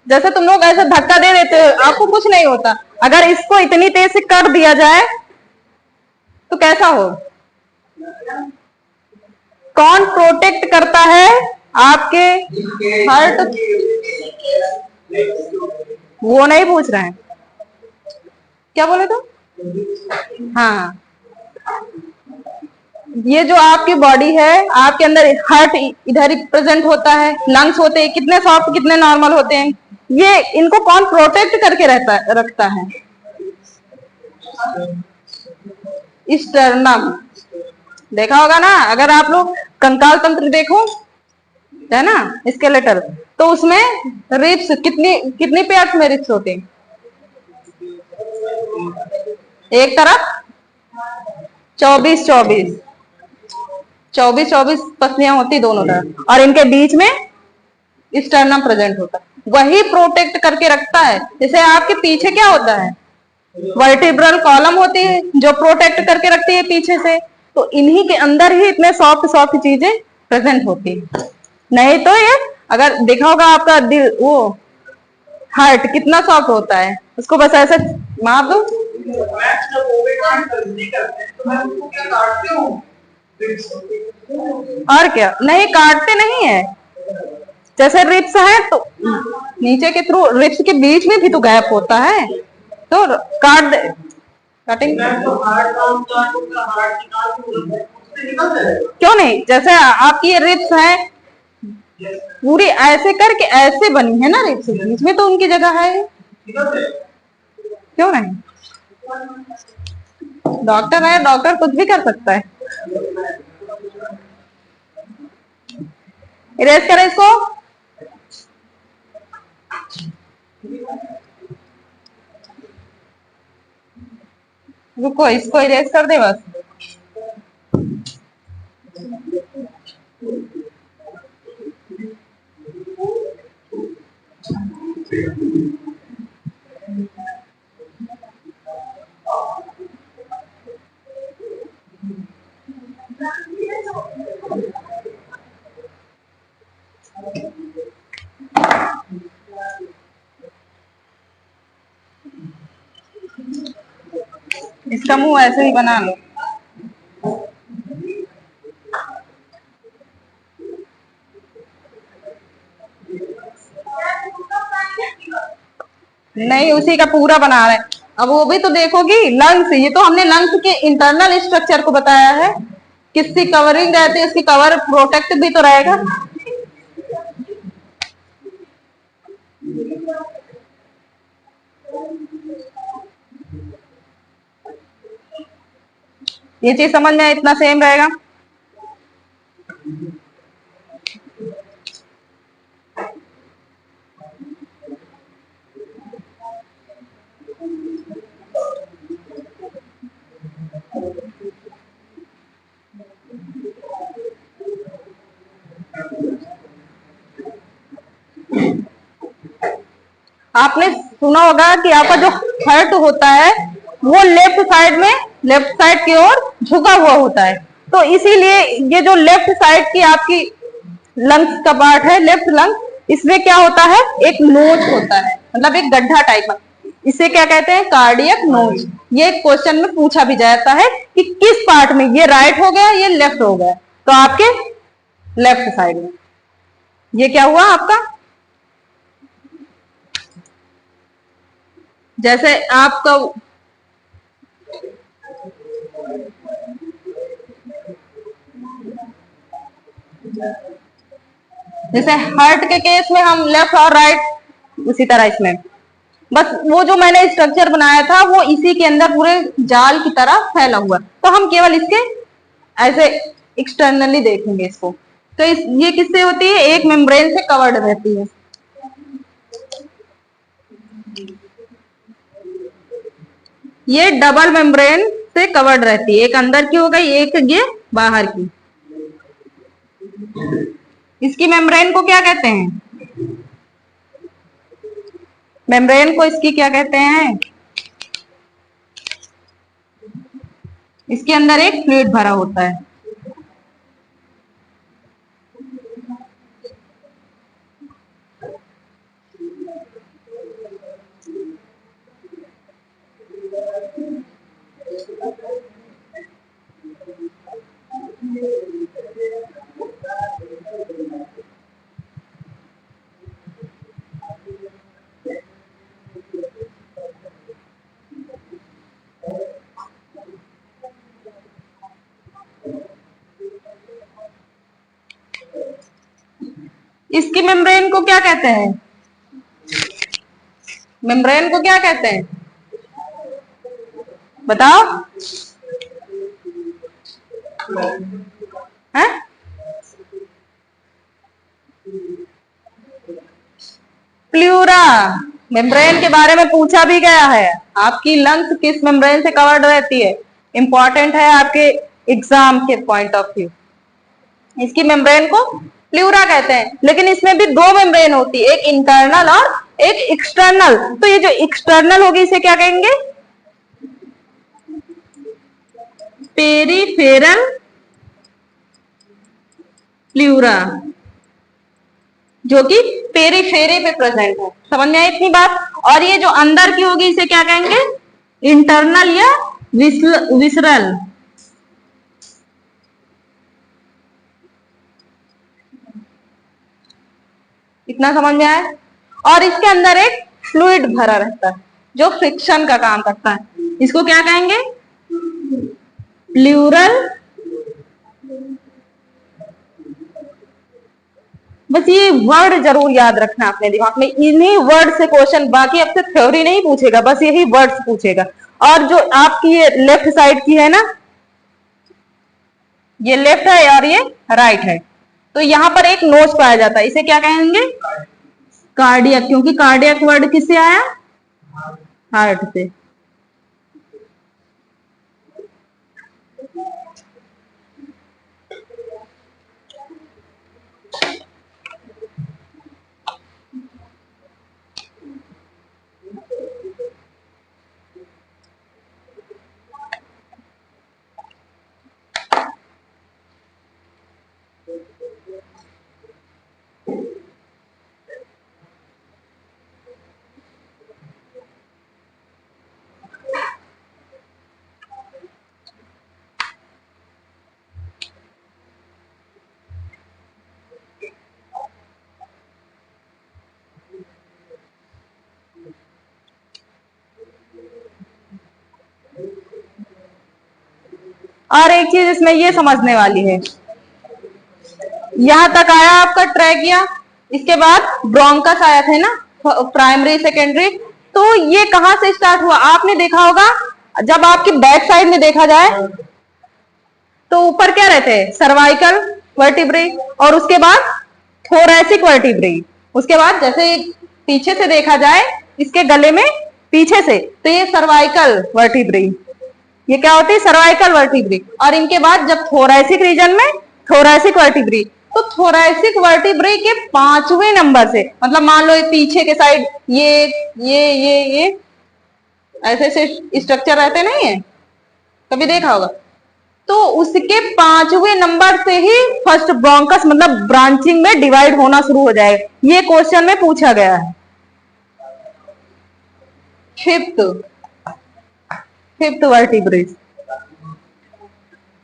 जैसे तुम लोग ऐसे धक्का दे देते हो, आपको कुछ नहीं होता। अगर इसको इतनी तेज से कर दिया जाए तो कैसा हो? कौन प्रोटेक्ट करता है आपके हार्ट? वो नहीं पूछ रहे हैं, क्या बोले तो? हाँ, ये जो आपकी बॉडी है, आपके अंदर हार्ट इधर ही प्रेजेंट होता है, लंग्स होते हैं, कितने सॉफ्ट कितने नॉर्मल होते हैं। ये इनको कौन प्रोटेक्ट करके रखता है? स्टर्नम। देखा होगा ना, अगर आप लोग कंकाल तंत्र देखो, है ना, स्केलेटल, तो उसमें रिब्स कितनी पेयर्स में रिब्स होते हैं? एक तरफ 24 पसलियां होती दोनों तरफ, और इनके बीच में स्टर्नम प्रेजेंट होता है। वही प्रोटेक्ट करके रखता है। जैसे आपके पीछे क्या होता है, वर्टिब्रल कॉलम होती है जो प्रोटेक्ट करके रखती है पीछे से। तो इन्हीं के अंदर ही इतने सॉफ्ट चीजें प्रेजेंट होती है। नहीं तो ये, अगर देखा होगा आपका दिल, वो हार्ट कितना सॉफ्ट होता है, उसको बस ऐसे मार दो, जब ओवरकांड सर्जरी करते हैं तो मैं उनको क्या काटते हूँ? और क्या, नहीं काटते नहीं है। जैसे रिप्स है तो नीचे के थ्रू रिप्स के बीच में भी तो गैप होता है, तो काट दे, कटिंग। क्यों नहीं, जैसे आपकी ये रिप्स है पूरी ऐसे करके ऐसे बनी है ना रिप्स, बीच में तो उनकी जगह है, क्यों नहीं। डॉक्टर है, डॉक्टर कुछ भी कर सकता है। इरेज करें इसको। रुको, इसको इरेज कर दे बस। इसका मुंह ऐसे ही बना लो। नहीं, उसी का पूरा बना रहे हैं। अब वो भी तो देखोगी, लंग्स, ये तो हमने लंग्स के इंटरनल स्ट्रक्चर को बताया है, किसकी कवरिंग रहती है, उसकी कवर प्रोटेक्ट भी तो रहेगा। ये चीज समझ में इतना सेम रहेगा। आपने सुना होगा कि आपका जो हार्ट होता है वो लेफ्ट साइड में, लेफ्ट साइड की ओर झुका हुआ होता है, तो इसीलिए ये जो लेफ्ट साइड की आपकी लंग्स का पार्ट है, लेफ्ट लंग, इसमें क्या होता है, एक नोच होता है, मतलब एक गड्ढा टाइप का। इसे क्या कहते हैं, कार्डियक नोच। ये क्वेश्चन में पूछा भी जाता है कि किस पार्ट में, ये राइट हो गया, ये लेफ्ट हो गया, तो आपके लेफ्ट साइड में ये क्या हुआ आपका, जैसे आपका जैसे हार्ट के केस में हम लेफ्ट और राइट, उसी तरह इसमें बस वो जो मैंने स्ट्रक्चर बनाया था वो इसी के अंदर पूरे जाल की तरह फैला हुआ, तो हम केवल इसके ऐसे एक्सटर्नली देखेंगे इसको। तो ये किससे होती है, एक मेम्ब्रेन से कवर्ड रहती है। ये डबल मेम्ब्रेन से कवर्ड रहती है, एक अंदर की हो गई, एक ये बाहर की। इसकी मेम्ब्रेन को क्या कहते हैं, मेम्ब्रेन को इसकी क्या कहते हैं, इसके अंदर एक फ्लूइड भरा होता है। इसकी मेम्ब्रेन को क्या कहते हैं, मेम्ब्रेन को क्या कहते हैं, बताओ। है? प्लूरा। मेम्ब्रेन के बारे में पूछा भी गया है, आपकी लंग्स किस मेम्ब्रेन से कवर्ड रहती है, इंपॉर्टेंट है आपके एग्जाम के पॉइंट ऑफ व्यू। इसकी मेम्ब्रेन को प्लूरा कहते हैं, लेकिन इसमें भी दो मेम्ब्रेन होती है, एक इंटरनल और एक एक्सटर्नल। तो ये जो एक्सटर्नल होगी इसे क्या कहेंगे, पेरिफेरल प्लूरा, जो कि पेरिफेरी पे प्रेजेंट है। समझ में आई इतनी बात। और ये जो अंदर की होगी इसे क्या कहेंगे, इंटरनल या विसरल। इतना समझ में आया। और इसके अंदर एक फ्लूइड भरा रहता है जो फ्रिक्शन का काम करता है। इसको क्या कहेंगे? प्लूरल। बस ये वर्ड जरूर याद रखना अपने दिमाग में, इन्हीं वर्ड से क्वेश्चन, बाकी अब से थ्योरी नहीं पूछेगा, बस यही वर्ड्स पूछेगा। और जो आपकी ये लेफ्ट साइड की है ना, ये लेफ्ट है और ये राइट है, तो यहां पर एक नोच पाया जाता है, इसे क्या कहेंगे? कार्डियक, क्योंकि कार्डियक वर्ड किससे आया? हार्ट से। और एक चीज इसमें ये समझने वाली है, यहां तक आया आपका ट्रैकिया, इसके बाद ब्रोंकस आया था ना, प्राइमरी सेकेंडरी। तो ये कहां से स्टार्ट हुआ? आपने देखा होगा, जब आपकी बैक साइड में देखा जाए तो ऊपर क्या रहते हैं? सर्वाइकल वर्टिब्रे, और उसके बाद थोरैसिक वर्टिब्रे। उसके बाद जैसे पीछे से देखा जाए इसके गले में पीछे से, तो ये सर्वाइकल वर्टिब्रे, ये क्या होती है? Cervical vertebrae. और इनके बाद जब थोरैसिक रीजन में थोरैसिक वर्टिब्रे, तो थोरैसिक वर्टिब्रे के 5वें नंबर से, मतलब मान लो पीछे के साइड ये ऐसे ऐसे स्ट्रक्चर रहते नहीं है, कभी देखा होगा, तो उसके 5वें नंबर से ही फर्स्ट ब्रोंकस मतलब ब्रांचिंग में डिवाइड होना शुरू हो जाएगा। ये क्वेश्चन में पूछा गया है। फिफ्थ वर्टिब्रे,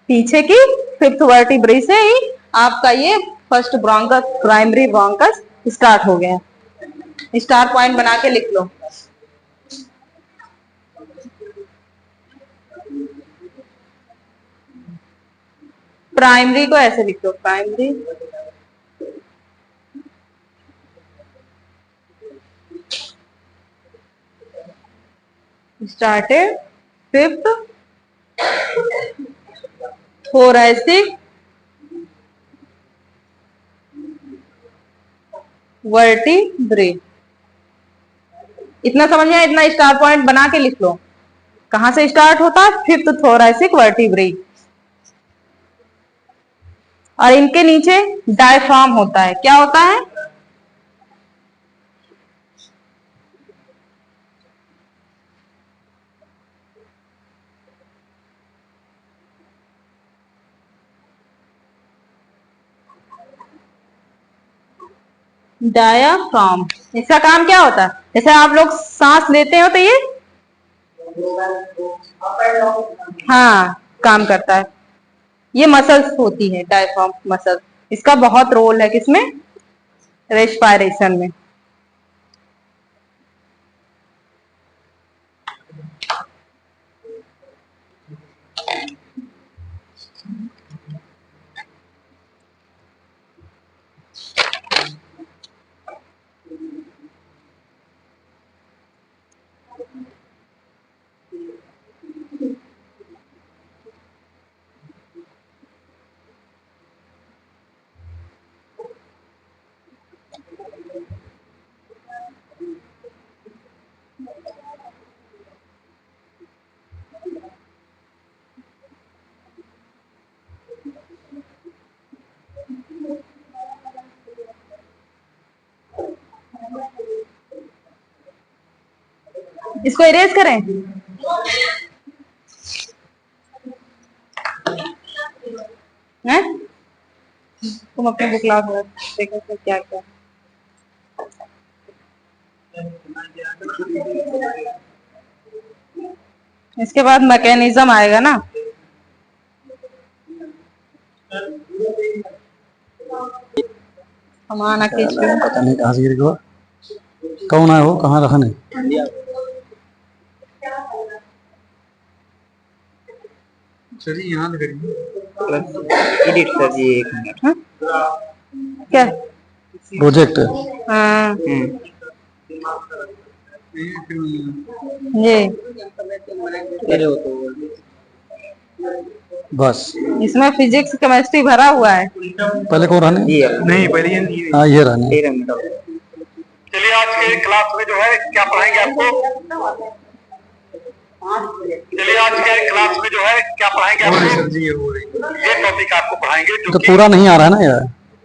पीछे की फिफ्थ वर्टिब्रे से ही आपका ये first bronchus, primary bronchus start हो गया। स्टार पॉइंट बना के लिख लो। प्राइमरी को ऐसे लिख लो, primary started fifth thoracic vertebrae. इतना समझ में? इतना स्टार पॉइंट बना के लिख लो। कहां से स्टार्ट होता है? Fifth thoracic vertebrae. और इनके नीचे डायफ्राम होता है। क्या होता है? डायाफ्राम। इसका काम क्या होता है? जैसे आप लोग सांस लेते हो तो ये हाँ काम करता है, ये मसल्स होती है डायफ्राम मसल। इसका बहुत रोल है किसमें? रेस्पिरेशन में। इसको इरेज करें? हैं? तुम अपने बुक लाओ, देखो तो क्या क्या। इसके बाद मैकेनिज्म आएगा ना। हमारा पता नहीं कहाँ से गिर गया। कौन है वो, कहाँ रखा नहीं? सर जी यहाँ करिए एडिट कर दिए 1 मिनट। क्या? प्रोजेक्ट। हाँ ये अरे वो तो बस इसमें फिजिक्स केमिस्ट्री भरा हुआ है। पहले कौन रहने? ये नहीं पहले ये नहीं। हाँ ये रहने। 13 मिनट। चलिए आज के क्लास में जो है क्या पढ़ाएंगे आपको? चलिए आज के क्लास में जो है क्या पढ़ाएंगे आपको? ये टॉपिक आपको पढ़ाएंगे जो तो पूरा नहीं आ रहा है ना यार?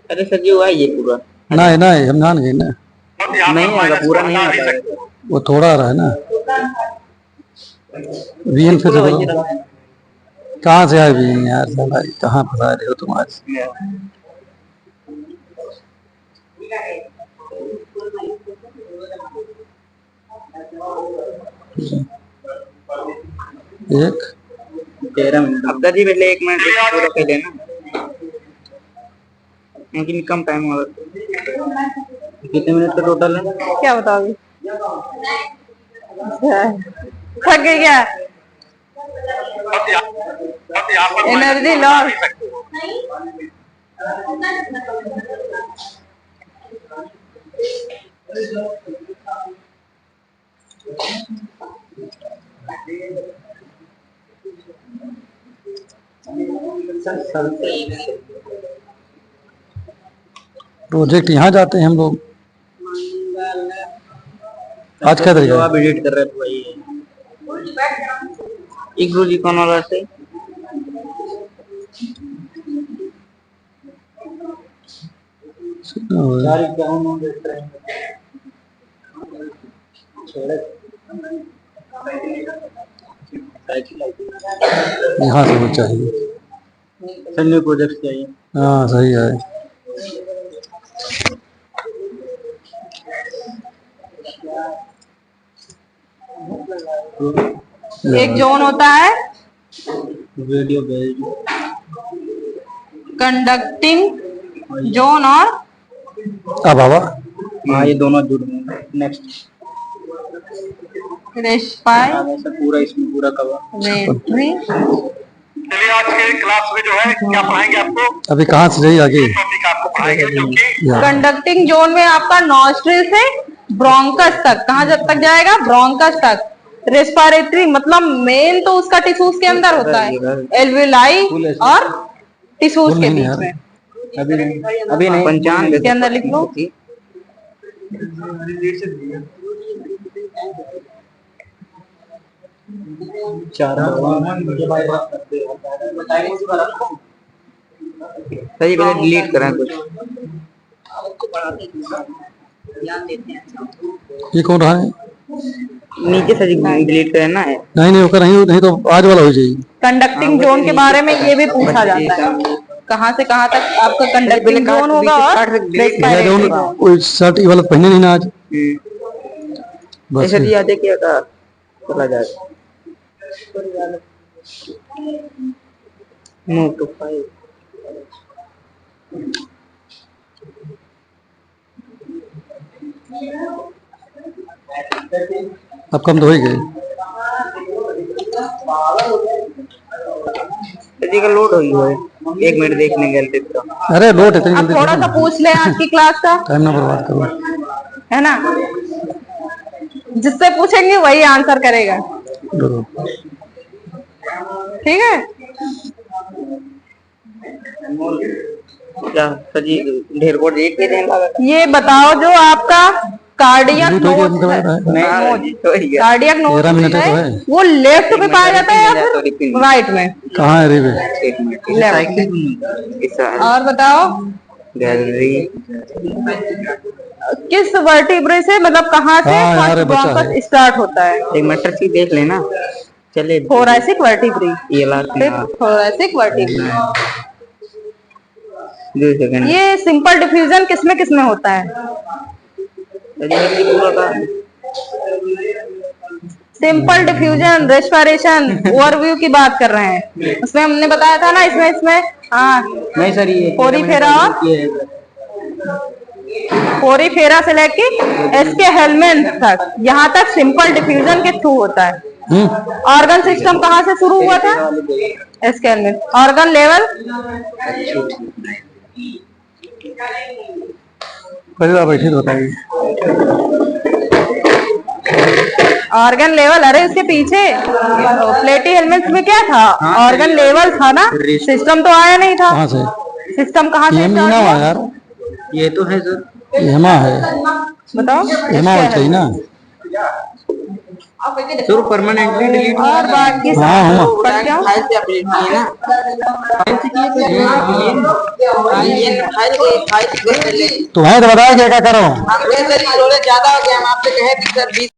अरे सर जी हुआ है ये पूरा नहीं नहीं, हम जान गए ना। नहीं आएगा, पूरा नहीं आता है। वो थोड़ा आ रहा है ना। वीएन फिर से बोलो। कहाँ से आए वीएन यार? साला कहाँ फंसा रहे हो तुम आज? एक 13 मिनट। अब जी पहले 1 मिनट पूरा कर लेना, लेकिन कम टाइम होगा। कितने मिनट का टोटल है? क्या बताओगे? थक गई क्या? Energy loss. प्रोजेक्ट यहाँ जाते हैं हम लोग। आज क्या तरीका है? आप एडिट कर रहे थे भाई। एक रोज कौन वाला से यहाँ से वो चाहिए। न्यू प्रोजेक्ट चाहिए। हाँ सही है। एक जोन होता है वीडियो कंडक्टिंग जोन और अब हवा। हाँ ये दोनों जुड़ गए। नेक्स्ट पूरा इसमें पूरा कवर। चलिए आज के क्लास में जो है क्या पढ़ाएंगे आपको? अभी कहाँ से जाइए आगे? टॉपिक आपको पढ़ाएंगे जो कि कंडक्टिंग जोन में आपका नॉस्ट्रिल से ब्रोंकस तक, कहाँ जब तक जाएगा? ब्रोंकस तक। रेस्पिरेटरी मतलब मेन तो उसका टिश्यूज के अंदर होता है, एल्वेलाई और टिश्यूज के बीच में। अभी नहीं 95 के अंदर लिख लो। सही पहले डिलीट करें कुछ। ये कौन रहा है? नीचे से डिलीट करना है। नहीं नहीं होकर नहीं तो आज वाला हो जाएगी। कंडक्टिंग जोन के बारे में ये भी पूछा जाता है, कहाँ से कहाँ तक आपका कंडक्टिंग जोन होगा और कोई शर्ट ये वाला पहने नहीं ना आज। बस ऐसे दिया दे क्या था चला जाए। नो टू 5 अब कम तो हो ही गए। का लोड हुई है 1 मिनट देखने गए थे। अरे लोड इतनी आप जल्दी थोड़ा सा पूछ ले आज की क्लास का, टाइम ना बर्बाद करो, है ना? जिससे पूछेंगे वही आंसर करेगा, ठीक है? क्या सजी ढेर को देख के देने लगा। ये बताओ जो आपका कार्डियक तो नोट है, कार्डियक नोट 13 मिनट है, तो है। वो लेफ्ट पे पाया जाता है या फिर राइट में? कहाँ है रेवे? और बताओ गैलरी किस वर्टिब्रे से, मतलब कहाँ से हाँ, यार, फर्स्ट बच्चा है। ब्रोंकस स्टार्ट होता है? एक मीटर की देख लेना। चले थोरैसिक वर्टिब्रे, ये लास्ट फिर थोरैसिक वर्टिब्रे। 2 सेकंड। ये सिंपल डिफ्यूजन किसमें किसमें होता है? सिंपल डिफ्यूजन रेस्पिरेशन ओवरव्यू की बात कर रहे हैं। उसमें हमने बताया था ना, इसमें हाँ नहीं सर, ये पोरीफेरा पोरीफेरा से लेके एसके हेलमेंथ तक, यहाँ तक सिंपल डिफ्यूजन के थ्रू होता है। ऑर्गन सिस्टम कहाँ से शुरू हुआ था? SK helminth. ऑर्गन लेवल पहले बैठे तो बताइए। ऑर्गन लेवल, अरे उसके पीछे प्लेटी हेलमेट में क्या था? ऑर्गन लेवल था ना, सिस्टम तो आया नहीं था। कहाँ से? सिस्टम कहाँ से? मीना हुआ यार, ये तो है सर, हेमा है, बताओ। हेमा हो चाहिए ना सर, परमानेंटली डिलीट और बाकी हाँ हाँ पर क्या? फाइल से अपडेट किए ना, फाइल से किए तो है तो बताया क्या क्या करो। हम सर ज्यादा हो गया, हम आपसे कहे थे सर 20